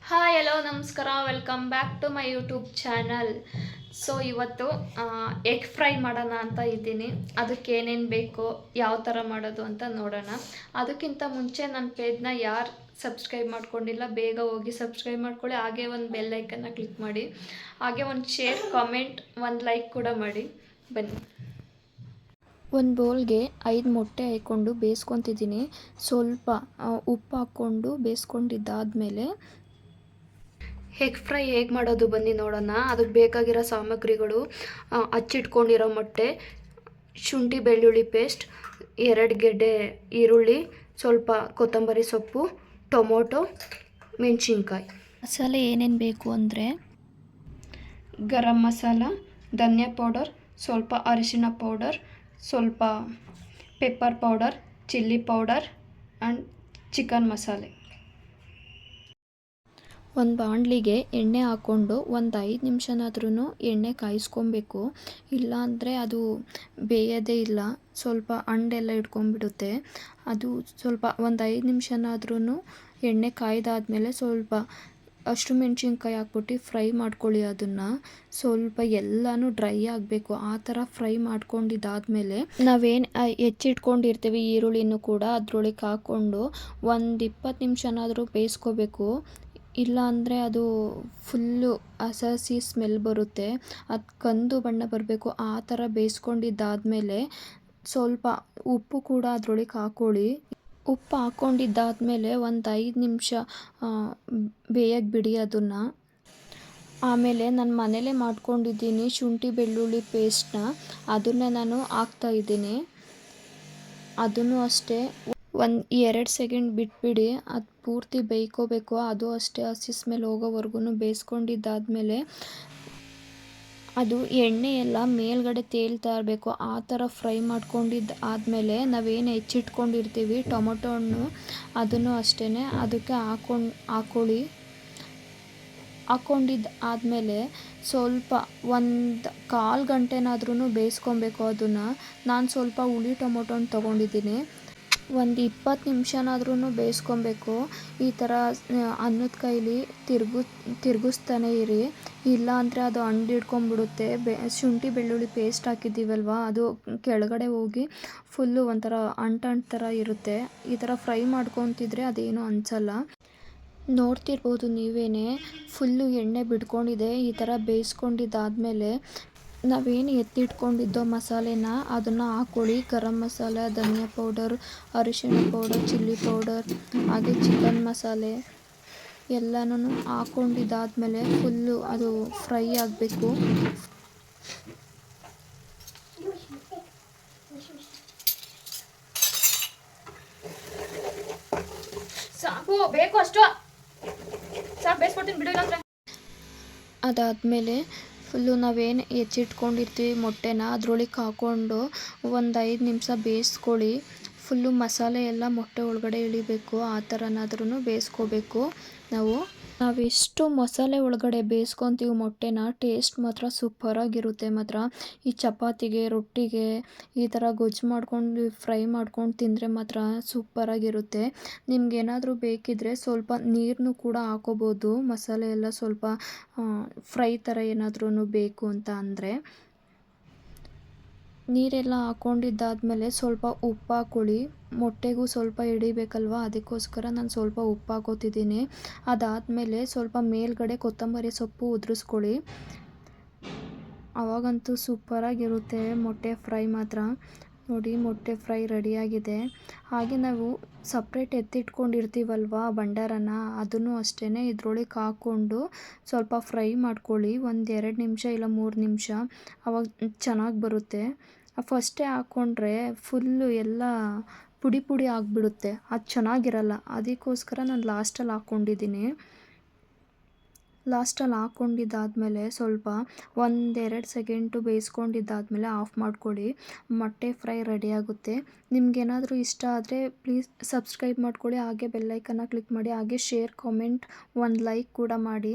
Hi hello ನಮಸ್ಕಾರ welcome back to my YouTube channel. So ಇವತ್ತು egg fry ಮಾಡೋಣ ಅಂತ ಇದ್ದೀನಿ. ಅದಕ್ಕೆ ಏನೇನು ಬೇಕೋ ಯಾವ ಥರ ಮಾಡೋದು ಅಂತ ನೋಡೋಣ. ಅದಕ್ಕಿಂತ ಮುಂಚೆ ನನ್ನ ಪೇಜ್ನ ಯಾರು ಸಬ್ಸ್ಕ್ರೈಬ್ ಮಾಡ್ಕೊಂಡಿಲ್ಲ ಬೇಗ ಹೋಗಿ ಸಬ್ಸ್ಕ್ರೈಬ್ ಮಾಡ್ಕೊಳ್ಳಿ. ಹಾಗೆ ಒಂದು ಬೆಲ್ ಐಕನ್ನ ಕ್ಲಿಕ್ ಮಾಡಿ, ಹಾಗೆ ಒಂದು ಶೇರ್ ಕಾಮೆಂಟ್ ಒಂದು ಲೈಕ್ ಕೂಡ ಮಾಡಿ. ಬನ್ನಿ. ಒಂದು ಬೌಲ್ಗೆ 5 ಮೊಟ್ಟೆ ಹಾಕ್ಕೊಂಡು ಬೇಯಿಸ್ಕೊತಿದ್ದೀನಿ. ಸ್ವಲ್ಪ ಉಪ್ಪು ಹಾಕ್ಕೊಂಡು ಬೇಯಿಸ್ಕೊಂಡಿದ್ದಾದಮೇಲೆ ಎಗ್ ಫ್ರೈ ಹೇಗೆ ಮಾಡೋದು ಬನ್ನಿ ನೋಡೋಣ. ಅದಕ್ಕೆ ಬೇಕಾಗಿರೋ ಸಾಮಗ್ರಿಗಳು: ಹಚ್ಚಿಟ್ಕೊಂಡಿರೋ ಮೊಟ್ಟೆ, ಶುಂಠಿ ಬೆಳ್ಳುಳ್ಳಿ ಪೇಸ್ಟ್, 2 ಗೆಡ್ಡೆ ಈರುಳ್ಳಿ, ಸ್ವಲ್ಪ ಕೊತ್ತಂಬರಿ ಸೊಪ್ಪು, ಟೊಮೊಟೊ, ಮೆಣಸಿನ್ಕಾಯಿ. ಮಸಾಲೆ ಏನೇನು ಬೇಕು ಅಂದರೆ ಗರಂ ಮಸಾಲ, ಧನಿಯಾ ಪೌಡರ್, ಸ್ವಲ್ಪ ಅರಿಶಿಣ ಪೌಡರ್, ಸ್ವಲ್ಪ pepper powder, chilli powder and chicken ಮಸಾಲೆ. ಒಂದು ಬಾಣಲಿಗೆ ಎಣ್ಣೆ ಹಾಕ್ಕೊಂಡು ಒಂದು 5 ನಿಮಿಷನಾದ್ರೂ ಎಣ್ಣೆ ಕಾಯಿಸ್ಕೊಬೇಕು. ಇಲ್ಲಾಂದರೆ ಅದು ಬೇಯೋದೇ ಇಲ್ಲ, ಸ್ವಲ್ಪ ಅಂಡೆಲ್ಲ ಇಟ್ಕೊಂಡ್ಬಿಡುತ್ತೆ. ಅದು ಸ್ವಲ್ಪ ಒಂದು 5 ನಿಮಿಷನಾದ್ರೂ ಎಣ್ಣೆ ಕಾಯ್ದಾದ್ಮೇಲೆ ಸ್ವಲ್ಪ ಹಸಿಮೆಣ್ಸಿನ್ಕಾಯಿ ಹಾಕ್ಬಿಟ್ಟು ಫ್ರೈ ಮಾಡ್ಕೊಳ್ಳಿ. ಅದನ್ನು ಸ್ವಲ್ಪ ಎಲ್ಲನೂ ಡ್ರೈ ಆಗಬೇಕು, ಆ ಥರ ಫ್ರೈ ಮಾಡ್ಕೊಂಡಿದ್ದಾದಮೇಲೆ ನಾವೇನು ಹೆಚ್ಚಿಟ್ಕೊಂಡಿರ್ತೀವಿ ಈರುಳ್ಳಿನೂ ಕೂಡ ಅದರೊಳಗೆ ಹಾಕ್ಕೊಂಡು ಒಂದು 20 ನಿಮಿಷನಾದರೂ ಬೇಯಿಸ್ಕೋಬೇಕು. ಇಲ್ಲ ಅಂದರೆ ಅದು ಫುಲ್ಲು ಹಸಿ ಸ್ಮೆಲ್ ಬರುತ್ತೆ. ಅದು ಕಂದು ಬಣ್ಣ ಬರಬೇಕು, ಆ ಥರ ಬೇಯಿಸ್ಕೊಂಡಿದ್ದಾದಮೇಲೆ ಸ್ವಲ್ಪ ಉಪ್ಪು ಕೂಡ ಅದರೊಳಗೆ ಹಾಕ್ಕೊಳ್ಳಿ. ಉಪ್ಪು ಹಾಕ್ಕೊಂಡಿದ್ದಾದಮೇಲೆ ಒಂದು 5 ನಿಮಿಷ ಬೇಯಕ್ಕೆ ಬಿಡಿ ಅದನ್ನು. ಆಮೇಲೆ ನಾನು ಮನೇಲೇ ಮಾಡ್ಕೊಂಡಿದ್ದೀನಿ ಶುಂಠಿ ಬೆಳ್ಳುಳ್ಳಿ ಪೇಸ್ಟ್ನ, ಅದನ್ನೇ ನಾನು ಹಾಕ್ತಾಯಿದ್ದೀನಿ. ಅದನ್ನು ಅಷ್ಟೇ ಒಂದು 2 ಸೆಕೆಂಡ್ ಬಿಟ್ಬಿಡಿ, ಅದು ಪೂರ್ತಿ ಬೇಯ್ಕೋಬೇಕು. ಅದು ಅಷ್ಟೇ ಹಸಿ ಸ್ಮೆಲ್ ಹೋಗೋವರೆಗೂ ಬೇಯಿಸ್ಕೊಂಡಿದ್ದಾದಮೇಲೆ ಅದು ಎಣ್ಣೆ ಎಲ್ಲ ಮೇಲ್ಗಡೆ ತೇಲ್ತಾ ಇರಬೇಕು, ಆ ಥರ ಫ್ರೈ ಮಾಡ್ಕೊಂಡಿದ್ದಾದಮೇಲೆ ನಾವೇನು ಹೆಚ್ಚಿಟ್ಕೊಂಡಿರ್ತೀವಿ ಟೊಮೊಟೊ ಹಣ್ಣು, ಅದನ್ನು ಅಷ್ಟೇ ಅದಕ್ಕೆ ಹಾಕ್ಕೊಂಡಿದ್ದಾದಮೇಲೆ ಸ್ವಲ್ಪ ಒಂದು 1/4 ಗಂಟೆನಾದ್ರೂ ಬೇಯಿಸ್ಕೊಬೇಕು ಅದನ್ನು. ನಾನು ಸ್ವಲ್ಪ ಹುಳಿ ಟೊಮೊಟೊ ಹಣ್ಣು ತೊಗೊಂಡಿದ್ದೀನಿ. ಒಂದು 20 ನಿಮಿಷನಾದ್ರೂ ಬೇಯಿಸ್ಕೊಬೇಕು. ಈ ಥರ ಅನ್ನದ ಕೈಲಿ ತಿರುಗಿಸ್ತಾನೆ ಇರಿ, ಇಲ್ಲ ಅಂದರೆ ಅದು ಅಂಡು ಹಿಡ್ಕೊಂಬಿಡುತ್ತೆ. ಶುಂಠಿ ಬೆಳ್ಳುಳ್ಳಿ ಪೇಸ್ಟ್ ಹಾಕಿದ್ದೀವಲ್ವ, ಅದು ಕೆಳಗಡೆ ಹೋಗಿ ಫುಲ್ಲು ಒಂಥರ ಅಂಟು ಥರ ಇರುತ್ತೆ. ಈ ಥರ ಫ್ರೈ ಮಾಡ್ಕೊತಿದ್ರೆ ಅದೇನು ಅನಿಸಲ್ಲ. ನೋಡ್ತಿರ್ಬೋದು ನೀವೇ, ಫುಲ್ಲು ಎಣ್ಣೆ ಬಿಟ್ಕೊಂಡಿದೆ. ಈ ಥರ ಬೇಯಿಸ್ಕೊಂಡಿದ್ದಾದಮೇಲೆ ನಾವೇನು ಎತ್ತಿಟ್ಕೊಂಡಿದ್ದೋ ಮಸಾಲೆನ ಅದನ್ನು ಹಾಕ್ಕೊಳ್ಳಿ. ಗರಂ ಮಸಾಲೆ, ಧನಿಯಾ ಪೌಡರ್, ಅರಿಶಿಣ ಪೌಡರ್, ಚಿಲ್ಲಿ ಪೌಡರ್, ಹಾಗೆ ಚಿಕನ್ ಮಸಾಲೆ ಎಲ್ಲನೂ ಹಾಕ್ಕೊಂಡಿದ್ದಾದಮೇಲೆ ಫುಲ್ಲು ಅದು ಫ್ರೈ ಆಗಬೇಕು. ಸಾಕು, ಬೇಕು ಅಷ್ಟು ಸಾಕು, ಬೇಯಿಸ್ಕೊಡ್ತೀನಿ ಬಿಡು. ಇಲ್ಲಾಂದರೆ ಅದಾದಮೇಲೆ ಫುಲ್ಲು ನಾವೇನು ಹೆಚ್ಚಿಟ್ಕೊಂಡಿರ್ತೀವಿ ಮೊಟ್ಟೆನ ಅದರೊಳಗೆ ಹಾಕ್ಕೊಂಡು ಒಂದು 5 ನಿಮಿಷ ಬೇಯಿಸ್ಕೊಳ್ಳಿ. ಫುಲ್ಲು ಮಸಾಲೆ ಎಲ್ಲ ಮೊಟ್ಟೆ ಒಳಗಡೆ ಇಳಿಬೇಕು, ಆ ಥರನಾದ್ರೂ ಬೇಯಿಸ್ಕೋಬೇಕು. ನಾವೆಷ್ಟು ಮಸಾಲೆ ಒಳಗಡೆ ಬೇಯಿಸ್ಕೊತೀವಿ ಮೊಟ್ಟೆನ, ಟೇಸ್ಟ್ ಮಾತ್ರ ಸೂಪರಾಗಿರುತ್ತೆ ಮಾತ್ರ. ಈ ಚಪಾತಿಗೆ, ರೊಟ್ಟಿಗೆ ಈ ಥರ ಗೊಜ್ಜು ಮಾಡ್ಕೊಂಡು ಫ್ರೈ ಮಾಡ್ಕೊಂಡು ತಿಂದರೆ ಮಾತ್ರ ಸೂಪರಾಗಿರುತ್ತೆ. ನಿಮ್ಗೇನಾದರೂ ಬೇಕಿದ್ದರೆ ಸ್ವಲ್ಪ ನೀರನ್ನು ಕೂಡ ಹಾಕೋಬೋದು. ಮಸಾಲೆ ಎಲ್ಲ ಸ್ವಲ್ಪ ಫ್ರೈ ಥರ ಏನಾದ್ರೂ ಬೇಕು ಅಂತ ಅಂದರೆ. ನೀರೆಲ್ಲ ಹಾಕ್ಕೊಂಡಿದ್ದಾದಮೇಲೆ ಸ್ವಲ್ಪ ಉಪ್ಪು ಹಾಕ್ಕೊಳ್ಳಿ. ಮೊಟ್ಟೆಗೂ ಸ್ವಲ್ಪ ಹಿಡಿಬೇಕಲ್ವ, ಅದಕ್ಕೋಸ್ಕರ ನಾನು ಸ್ವಲ್ಪ ಉಪ್ಪು ಹಾಕೋತಿದ್ದೀನಿ. ಅದಾದಮೇಲೆ ಸ್ವಲ್ಪ ಮೇಲ್ಗಡೆ ಕೊತ್ತಂಬರಿ ಸೊಪ್ಪು ಉದುರಿಸ್ಕೊಳ್ಳಿ. ಆವಾಗಂತೂ ಸೂಪರಾಗಿರುತ್ತೆ ಮೊಟ್ಟೆ ಫ್ರೈ ಮಾತ್ರ. ನೋಡಿ, ಮೊಟ್ಟೆ ಫ್ರೈ ರೆಡಿಯಾಗಿದೆ. ಹಾಗೆ ನಾವು ಸಪ್ರೇಟ್ ಎತ್ತಿಟ್ಕೊಂಡಿರ್ತೀವಲ್ವ ಭಂಡಾರನ, ಅದನ್ನು ಅಷ್ಟೇ ಇದ್ರೊಳಗೆ ಹಾಕ್ಕೊಂಡು ಸ್ವಲ್ಪ ಫ್ರೈ ಮಾಡ್ಕೊಳ್ಳಿ. ಒಂದು 2 ನಿಮಿಷ ಇಲ್ಲ 3 ನಿಮಿಷ, ಆವಾಗ ಚೆನ್ನಾಗಿ ಬರುತ್ತೆ. ಫಸ್ಟೇ ಹಾಕ್ಕೊಂಡ್ರೆ ಫುಲ್ಲು ಎಲ್ಲ ಪುಡಿ ಪುಡಿ ಆಗಿಬಿಡುತ್ತೆ, ಅದು ಚೆನ್ನಾಗಿರಲ್ಲ. ಅದಕ್ಕೋಸ್ಕರ ನಾನು ಲಾಸ್ಟಲ್ಲಿ ಹಾಕ್ಕೊಂಡಿದ್ದೀನಿ. ಲಾಸ್ಟಲ್ಲಿ ಹಾಕ್ಕೊಂಡಿದ್ದಾದಮೇಲೆ ಸ್ವಲ್ಪ 1-2 ಸೆಕೆಂಡು ಬೇಯಿಸ್ಕೊಂಡಿದ್ದಾದಮೇಲೆ ಆಫ್ ಮಾಡ್ಕೊಳ್ಳಿ. ಮೊಟ್ಟೆ ಫ್ರೈ ರೆಡಿಯಾಗುತ್ತೆ. ನಿಮ್ಗೇನಾದರೂ ಇಷ್ಟ ಆದರೆ ಪ್ಲೀಸ್ ಸಬ್ಸ್ಕ್ರೈಬ್ ಮಾಡ್ಕೊಳ್ಳಿ, ಹಾಗೆ ಬೆಲ್ಲೈಕನ್ನ ಕ್ಲಿಕ್ ಮಾಡಿ, ಹಾಗೆ ಶೇರ್ ಕಾಮೆಂಟ್ ಒಂದು ಲೈಕ್ ಕೂಡ ಮಾಡಿ.